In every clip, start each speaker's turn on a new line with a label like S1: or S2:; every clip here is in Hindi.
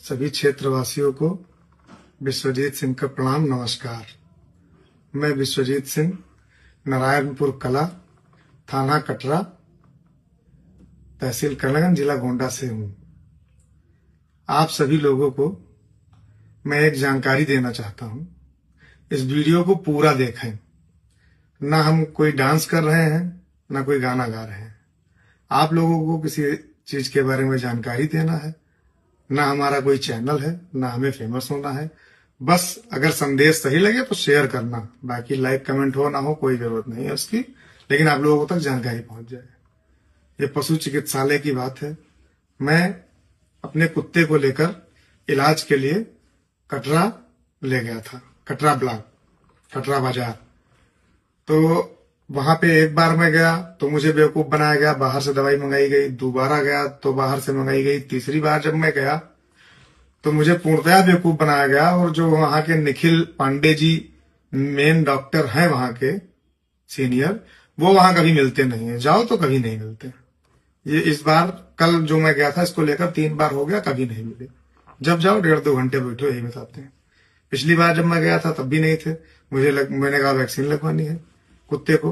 S1: सभी क्षेत्रवासियों को विश्वजीत सिंह का प्रणाम नमस्कार। मैं विश्वजीत सिंह नारायणपुर कला, थाना कटरा, तहसील कर्णगंज, जिला गोंडा से हूं। आप सभी लोगों को मैं एक जानकारी देना चाहता हूं। इस वीडियो को पूरा देखें। ना हम कोई डांस कर रहे हैं, ना कोई गाना गा रहे हैं। आप लोगों को किसी चीज के बारे में जानकारी देना है। ना हमारा कोई चैनल है, ना हमें फेमस होना है। बस अगर संदेश सही लगे तो शेयर करना, बाकी लाइक कमेंट हो ना हो कोई जरूरत नहीं है उसकी, लेकिन आप लोगों तक जानकारी पहुंच जाए। ये पशु चिकित्सालय की बात है। मैं अपने कुत्ते को लेकर इलाज के लिए कटरा ले गया था, कटरा ब्लॉक, कटरा बाजार। तो वहां पे एक बार मैं गया तो मुझे बेवकूफ बनाया गया, बाहर से दवाई मंगाई गई। दोबारा गया तो बाहर से मंगाई गई। तीसरी बार जब मैं गया तो मुझे पूर्णतया बेवकूफ बनाया गया। और जो वहां के निखिल पांडे जी मेन डॉक्टर हैं वहां के सीनियर, वो वहां कभी मिलते नहीं है। जाओ तो कभी नहीं मिलते। ये इस बार कल जो मैं गया था इसको लेकर 3 बार हो गया, कभी नहीं मिले। जब जाओ 1.5-2 घंटे बैठो, यही बताते हैं। पिछली बार जब मैं गया था तब भी नहीं थे। मैंने कहा वैक्सीन लगवानी है कुत्ते को,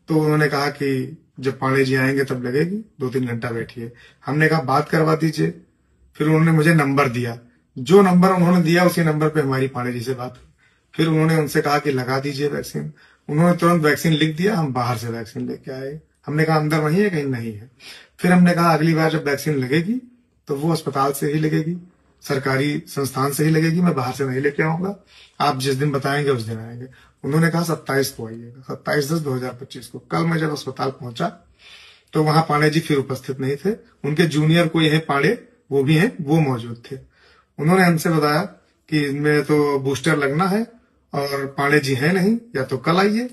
S1: तो उन्होंने कहा कि जब पांडे जी आएंगे तब लगेगी, 2-3 घंटा बैठिए। हमने कहा बात करवा दीजिए। फिर उन्होंने मुझे नंबर दिया। जो नंबर उन्होंने दिया उसी नंबर पे हमारी पांडे जी से बात हुई। फिर उन्होंने उनसे कहा कि लगा दीजिए वैक्सीन। उन्होंने तुरंत वैक्सीन लिख दिया। हम बाहर से वैक्सीन लेके आए। हमने कहा अंदर नहीं है, कहीं नहीं है। फिर हमने कहा अगली बार जब वैक्सीन लगेगी तो वो अस्पताल से ही लगेगी, सरकारी संस्थान से ही लगेगी, मैं बाहर से नहीं लेके आऊंगा। आप जिस दिन बताएंगे उस दिन आएंगे। उन्होंने कहा 27 को आइएगा, 27/10/2025 को। कल मैं जब अस्पताल पहुंचा तो वहां पांडे जी फिर उपस्थित नहीं थे। उनके जूनियर कोई है पांडे, वो भी हैं, वो मौजूद थे। उन्होंने हमसे बताया कि इनमें तो बूस्टर लगना है और पांडे जी हैं नहीं, या तो कल आइए।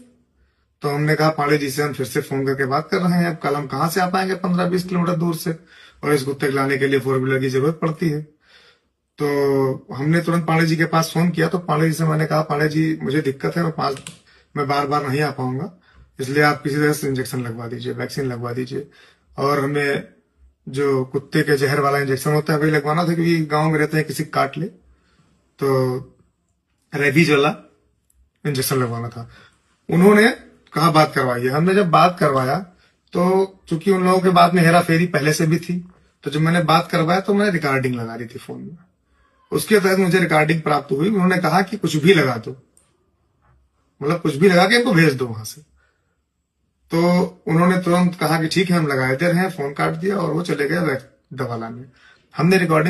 S1: तो हमने कहा पांडे जी से हम फिर से फोन करके बात कर रहे हैं। अब कल हम कहां से आ पाएंगे 15-20 किलोमीटर दूर से, और इस कुत्ते को लाने के लिए 4 व्हीलर की जरूरत पड़ती है। तो हमने तुरंत पांडे जी के पास फोन किया। तो पांडे जी से मैंने कहा पांडे जी मुझे दिक्कत है, मैं बार बार नहीं आ पाऊंगा, इसलिए आप किसी तरह से इंजेक्शन लगवा दीजिए, वैक्सीन लगवा दीजिए। और हमें जो कुत्ते के जहर वाला इंजेक्शन होता है वही लगवाना था, क्योंकि गांव में रहते हैं किसी काट ले तो रेबीज वाला इंजेक्शन लगवाना था। उन्होंने कहा बात करवाइए। हमने जब बात करवाया तो चूंकि उन लोगों के बाद में हेरा फेरी पहले से भी थी, तो जब मैंने बात करवाया तो मैंने रिकॉर्डिंग लगा दी थी फोन में। उसके तहत मुझे रिकॉर्डिंग प्राप्त हुई। उन्होंने कहा कि कुछ भी लगा दो, मतलब कुछ भी लगा के इनको भेज दो वहां से। तो उन्होंने तुरंत कहा कि ठीक है हम लगा दे रहे हैं, फोन काट दिया और वो चले गए दवा लाने। हमने रिकॉर्डिंग